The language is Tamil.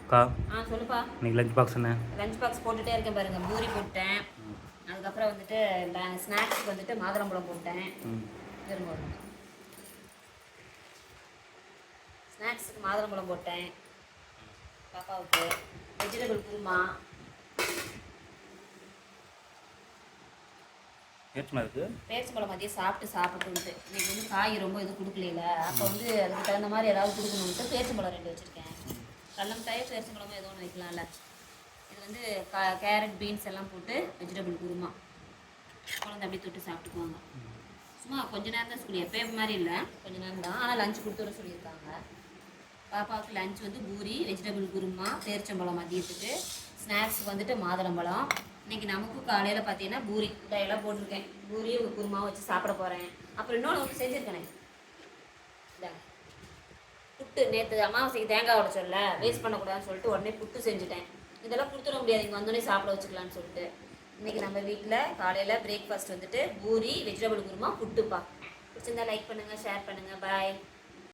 அக்கா சொல்லுப்பா. இன்னைக்கு லஞ்ச் பாக்ஸ் என்ன? லஞ்ச் பாக்ஸ் போட்டுகிட்டே இருக்கேன் பாருங்கள். பூரி போட்டேன், அதுக்கப்புறம் வந்துட்டு ஸ்நாக்ஸுக்கு வந்துட்டு மாதுளம்பழம் போட்டேன். ஸ்நாக்ஸுக்கு மாதுளம்பழம் போட்டேன், பாப்பாவுக்கு வெஜிடபிள் குருமா. பேரிச்சம்பழம் மதியம் சாப்பிட்டுட்டு இன்னைக்கு வந்து காய் ரொம்ப இது கொடுக்கல. அப்போ வந்து அதுக்கு தகுந்த மாதிரி ஏதாவது கொடுக்கணுன்ட்டு பேரிச்சம்பழம் 2 வச்சுருக்கேன். கடலமிட்டாயும் பேரிச்சம்பழமும் ஏதோ ஒன்று வைக்கலாம்ல. இது வந்து கேரட் பீன்ஸ் எல்லாம் போட்டு வெஜிடபிள் குருமா. குழந்தை அப்படியே தொட்டு சாப்பிட்டுக்குவாங்க. சும்மா கொஞ்ச நேரம் தான் ஸ்கூல், எப்பயும் மாதிரி இல்லை, கொஞ்ச நேரம் தான். ஆனால் லஞ்ச் கொடுத்து வர சொல்லியிருக்காங்க. பாப்பாவுக்கு லஞ்ச் வந்து பூரி வெஜிடபிள் குருமா பேரிச்சம்பழம் மதியத்துக்கு. ஸ்நாக்ஸுக்கு வந்துட்டு மாதுளம்பழம். இன்றைக்கி நமக்கும் காலையில் பார்த்தீங்கன்னா பூரி எல்லாம் போட்டிருக்கேன். பூரியும் குருமாவும் வச்சு சாப்பிட போகிறேன். அப்புறம் இன்னொன்று செஞ்சுருக்கேனே, புட்டு. நேற்று அமாவாசைக்கு தேங்காய் உடைச்சோம்ல, வேஸ்ட் பண்ணக்கூடாதுன்னு சொல்லிட்டு உடனே புட்டு செஞ்சுட்டேன். இதெல்லாம் கொடுத்துட முடியாது, இங்கே வந்தோடனே சாப்பிட வச்சுக்கலான்னு சொல்லிட்டு. இன்றைக்கி நம்ம வீட்டில் காலையில் பிரேக்ஃபாஸ்ட் வந்துட்டு பூரி வெஜிடபிள் குருமா புட்டுப்பா. பிடிச்சிருந்தா லைக் பண்ணுங்கள், ஷேர் பண்ணுங்கள். பாய்.